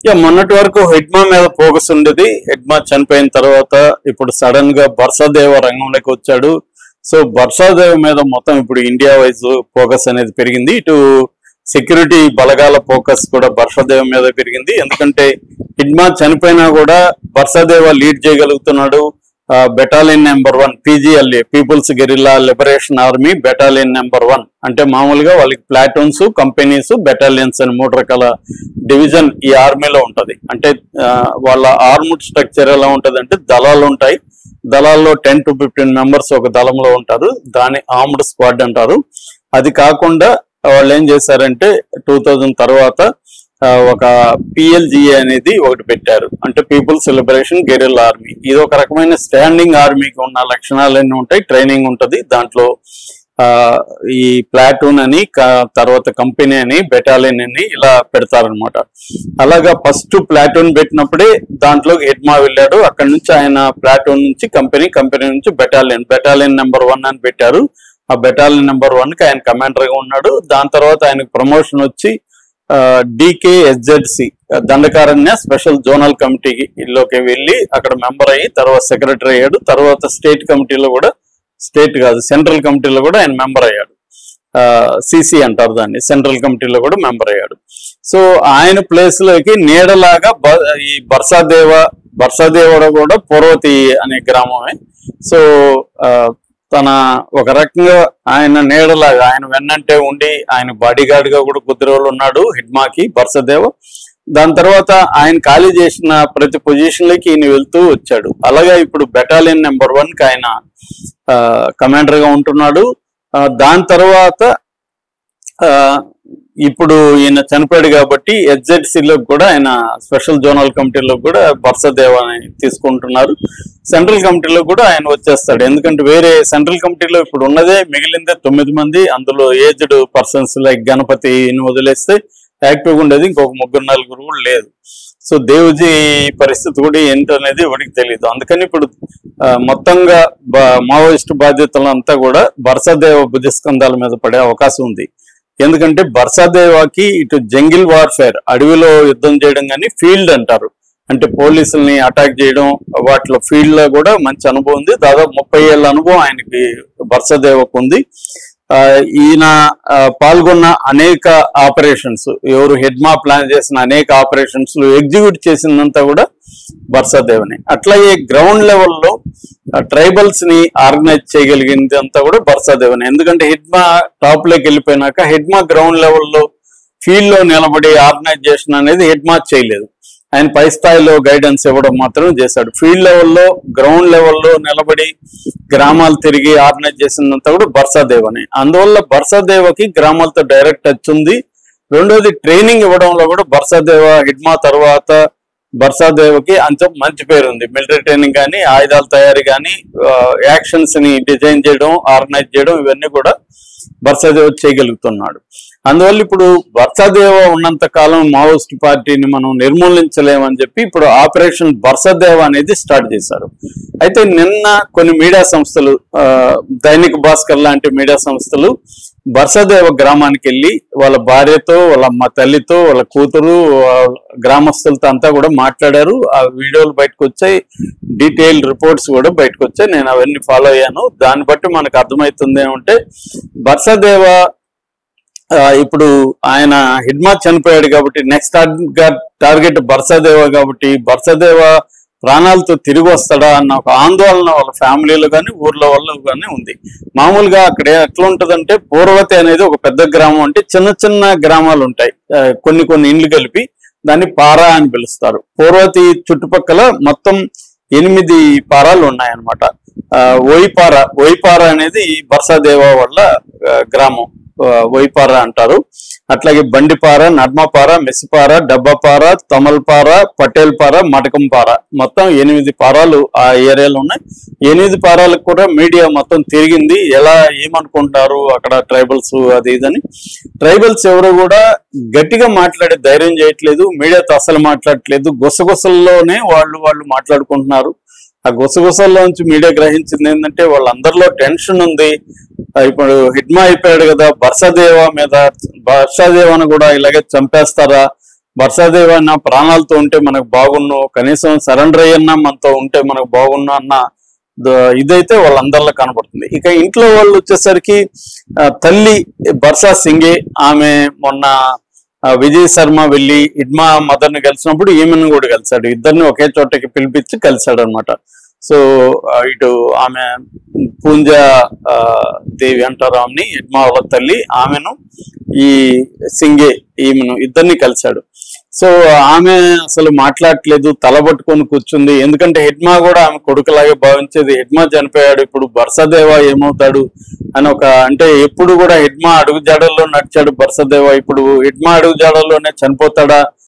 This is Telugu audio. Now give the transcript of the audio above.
మొన్నటి వరకు హిడ్మా మీద ఫోకస్ ఉండేది. హిడ్మా చనిపోయిన తర్వాత ఇప్పుడు సడన్ గా బర్సాదేవ రంగంలోకి వచ్చాడు. సో బర్సాదేవ మీద మొత్తం ఇప్పుడు ఇండియా వైజ్ ఫోకస్ అనేది పెరిగింది. ఇటు సెక్యూరిటీ బలగాల ఫోకస్ కూడా బర్సాదేవ మీద పెరిగింది. ఎందుకంటే హిడ్మా చనిపోయినా కూడా బర్సాదేవ లీడ్ చేయగలుగుతున్నాడు. Battalion number 1 PGLA, people's guerrilla liberation army battalion number 1 అంటే మామూలుగా వాళ్ళకి ప్లాటూన్స్, కంపెనీస్, బెటాలియన్స్ అని 3 రకాల డివిజన్ ఈ ఆర్మీలో ఉంటది. అంటే వాళ్ళ ఆర్మ్డ్ స్ట్రక్చర్ ఎలా ఉంటది అంటే దళాలు ఉంటాయి. దళాల్లో 10 to 15 మెంబర్స్ ఒక దళంలో ఉంటారు. దాన్ని ఆర్మ్డ్ స్క్వాడ్ అంటారు. అది కాకుండా వాళ్ళు ఏం చేశారంటే 2000 తర్వాత ఒక PLGA అనేది ఒకటి పెట్టారు. అంటే పీపుల్స్ లిబరేషన్ గెరిల్లా ఆర్మీ. ఇది ఒక రకమైన స్టాండింగ్ ఆర్మీకి ఉన్న లక్షణాలన్నీ ఉంటాయి. ట్రైనింగ్ ఉంటది. దాంట్లో ఈ ప్లాటూన్ అని, తర్వాత కంపెనీ అని, బెటాలియన్ అని ఇలా పెడతారనమాట. అలాగా ఫస్ట్ ప్లాటూన్ పెట్టినప్పుడే దాంట్లో హిడ్మా వెళ్ళాడు. అక్కడ నుంచి ఆయన ప్లాటూన్ నుంచి కంపెనీ, కంపెనీ నుంచి బెటాలియన్ నెంబర్ 1 అని పెట్టారు. ఆ బెటాలియన్ నెంబర్ 1 కి ఆయన కమాండర్ గా ఉన్నాడు. దాని తర్వాత ఆయనకు ప్రమోషన్ వచ్చి DKSZC దండకారణ్య స్పెషల్ జోనల్ కమిటీలోకి వెళ్ళి అక్కడ మెంబర్ అయ్యి తర్వాత సెక్రటరీ అయ్యాడు. తర్వాత స్టేట్ కమిటీలో కూడా, స్టేట్ కాదు సెంట్రల్ కమిటీలో కూడా ఆయన మెంబర్ అయ్యాడు. CC అంటారు దాన్ని. సెంట్రల్ కమిటీలో కూడా మెంబర్ అయ్యాడు. సో ఆయన ప్లేస్ లోకి నీడలాగా ఈ బర్సాదేవ కూడా పూర్వతి అనే గ్రామమే. సో తన ఒక రకంగా ఆయన నీడలాగా ఆయన వెన్నంటే ఉండి ఆయన బాడీ గార్డ్ గా కూడా కొద్ది రోజులు ఉన్నాడు హిడ్మాకి బర్సాదేవ. దాని తర్వాత ఆయన ఖాళీ చేసిన ప్రతి పొజిషన్ లకి ఈయన వెళ్తూ వచ్చాడు. అలాగే ఇప్పుడు బెటాలియన్ నెంబర్ 1 కి ఆయన కమాండర్ గా ఉంటున్నాడు. దాని తర్వాత ఇప్పుడు ఈయన చనిపోయాడు కాబట్టి SZCలో కూడా ఆయన స్పెషల్ జోనల్ కమిటీలో కూడా బర్సాదేవాని తీసుకుంటున్నారు. సెంట్రల్ కమిటీలో కూడా ఆయన వచ్చేస్తాడు. ఎందుకంటే వేరే సెంట్రల్ కమిటీలో ఇప్పుడు ఉన్నదే మిగిలిందే 9 మంది. అందులో ఏజ్డ్ పర్సన్స్ లైక్ గణపతిని వదిలేస్తే యాక్టివ్గా ఉండేది ఇంకొక 3-4 కూడా లేదు. సో దేవుజీ పరిస్థితి కూడా ఏంటనేది వాడికి తెలియదు. అందుకని ఇప్పుడు మొత్తంగా మావోయిస్టు బాధ్యతలంతా కూడా బర్సాదేవ భుజస్కంధాల మీద పడే అవకాశం ఉంది. ఎందుకంటే బర్సాదేవాకి ఇటు జంగిల్ వార్ఫేర్, అడవిలో యుద్ధం చేయడం కానీ, ఫీల్డ్ అంటారు అంటే పోలీసుల్ని అటాక్ చేయడం, వాటిలో ఫీల్డ్ లో కూడా మంచి అనుభవం ఉంది. దాదాపు 30 ఏళ్ల అనుభవం ఆయనకి బర్సాదేవకు ఉంది. ఈయన పాల్గొన్న అనేక ఆపరేషన్స్, ఎవరు హిడ్మా ప్లాన్ చేసిన అనేక ఆపరేషన్స్ ఎగ్జిక్యూట్ చేసిందంతా కూడా బర్సాదేవనే. అట్లాగే గ్రౌండ్ లెవెల్లో ట్రైబల్స్ ని ఆర్గనైజ్ చేయగలిగింది అంతా కూడా బర్సాదేవనే. ఎందుకంటే హిడ్మా టాప్ లోకి వెళ్ళిపోయినాక హిడ్మా గ్రౌండ్ లెవెల్లో ఫీల్డ్ లో నిలబడి ఆర్గనైజేషన్ అనేది హిడ్మా చేయలేదు. ఆయన పై స్థాయిలో గైడెన్స్ ఇవ్వడం మాత్రం చేశాడు. ఫీల్డ్ లెవెల్లో, గ్రౌండ్ లెవెల్లో నిలబడి గ్రామాలు తిరిగి ఆర్గనైజ్ చేసినంత కూడా బర్సాదేవనే. అందువల్ల బర్సాదేవకి గ్రామాలతో డైరెక్ట్ టచ్ ఉంది. రెండోది ట్రైనింగ్ ఇవ్వడంలో కూడా బర్సాదేవ హిడ్మా తర్వాత బర్సాదేవకి అంత మంచి పేరు ఉంది. మిలిటరీ ట్రైనింగ్ కానీ, ఆయుధాల తయారీ కానీ, యాక్షన్స్ ని డిజైన్ చేయడం, ఆర్గనైజ్ చేయడం, ఇవన్నీ కూడా బర్సాదేవ చేయగలుగుతున్నాడు. అందువల్ల ఇప్పుడు బర్సాదేవ ఉన్నంత కాలం మావోయిస్ట్ పార్టీని మనం నిర్మూలించలేమని చెప్పి ఇప్పుడు ఆపరేషన్ బర్సాదేవ అనేది స్టార్ట్ చేశారు. అయితే నిన్న కొన్ని మీడియా సంస్థలు, దైనిక్ భాస్కర్ లాంటి మీడియా సంస్థలు బర్సాదేవ గ్రామానికి వెళ్ళి వాళ్ళ భార్యతో, వాళ్ళ తల్లితో, వాళ్ళ కూతురు, గ్రామస్తులతో అంతా కూడా మాట్లాడారు. ఆ వీడియోలు బయటకు వచ్చాయి, డీటెయిల్ రిపోర్ట్స్ కూడా బయటకు వచ్చాయి. నేను అవన్నీ ఫాలో అయ్యాను. దాన్ని బట్టి మనకు అర్థమవుతుంది ఏమంటే బర్సాదేవ ఇప్పుడు ఆయన హిడ్మా చనిపోయాడు కాబట్టి నెక్స్ట్ టార్గెట్ బర్సాదేవ కాబట్టి బర్సాదేవ ప్రాణాలతో తిరిగి వస్తాడా అన్న ఒక ఆందోళన వాళ్ళ ఫ్యామిలీలో కానీ, ఊర్లో వాళ్ళు కానీ ఉంది. మామూలుగా అక్కడ ఎట్లా ఉంటదంటే పూర్వతి అనేది ఒక పెద్ద గ్రామం, అంటే చిన్న చిన్న గ్రామాలు ఉంటాయి, కొన్ని ఇండ్లు కలిపి దాన్ని పారా అని పిలుస్తారు. పూర్వతి చుట్టుపక్కల మొత్తం 8 పారాలు ఉన్నాయన్నమాట. ఓయిపారా అనేది బర్సాదేవ వాళ్ళ గ్రామం, ఓయిపార అంటారు. అట్లాగే బండిపార, నర్మపార, మెస్సిపార, డబ్బపార, తమల్పార, పటేల్పార, మటకంపార, మొత్తం 8 పారాలు ఆ ఏరియాలో ఉన్నాయి. 8 పారాలకు కూడా మీడియా మొత్తం తిరిగింది. ఎలా ఏమనుకుంటారు అక్కడ ట్రైబల్స్ అది ఇదని. ట్రైబల్స్ ఎవరు కూడా గట్టిగా మాట్లాడే ధైర్యం చేయట్లేదు, మీడియాతో అసలు మాట్లాడట్లేదు. గుసగుసల్లోనే వాళ్ళు మాట్లాడుకుంటున్నారు. ఆ గుసగుసల్లోంచి మీడియా గ్రహించింది ఏంటంటే వాళ్ళందరిలో టెన్షన్ ఉంది. ఇప్పుడు హిడ్మా అయిపోయాడు కదా, బర్సాదేవను కూడా ఇలాగే చంపేస్తారా, బర్సాదేవి అన్న ప్రాణాలతో ఉంటే మనకు బాగున్ను, కనీసం సరెండర్ అయ్యన్నా మనతో ఉంటే మనకు బాగున్ను అన్న ఇదైతే వాళ్ళందరిలో కనబడుతుంది. ఇక ఇంట్లో వాళ్ళు వచ్చేసరికి తల్లి బర్సా సింగే, ఆమె మొన్న విజయ్ శర్మ వెళ్ళి హిడ్మా మదర్ ని కలిసినప్పుడు ఈమెను కూడా కలిశాడు, ఇద్దరిని ఒకే చోటకి పిలిపించి కలిశాడు అనమాట. సో ఇటు ఆమె పూంజా దేవి అంటారు ఆమెని, హిడ్మా వాళ్ళ తల్లి, ఆమెను ఈ సింగే ఈమెను ఇద్దరిని కలిశాడు. సో ఆమె అసలు మాట్లాడట్లేదు, తలబట్టుకొని కూర్చుంది. ఎందుకంటే హిడ్మా కూడా ఆమె కొడుకులాగే భావించేది. హిడ్మా చనిపోయాడు, ఇప్పుడు బర్సాదేవా ఏమవుతాడు అని అంటే ఎప్పుడు కూడా హిడ్మా అడుగు జాడల్లో నడిచాడు బర్సాదేవా, ఇప్పుడు హిడ్మా అడుగు జాడల్లోనే చనిపోతాడా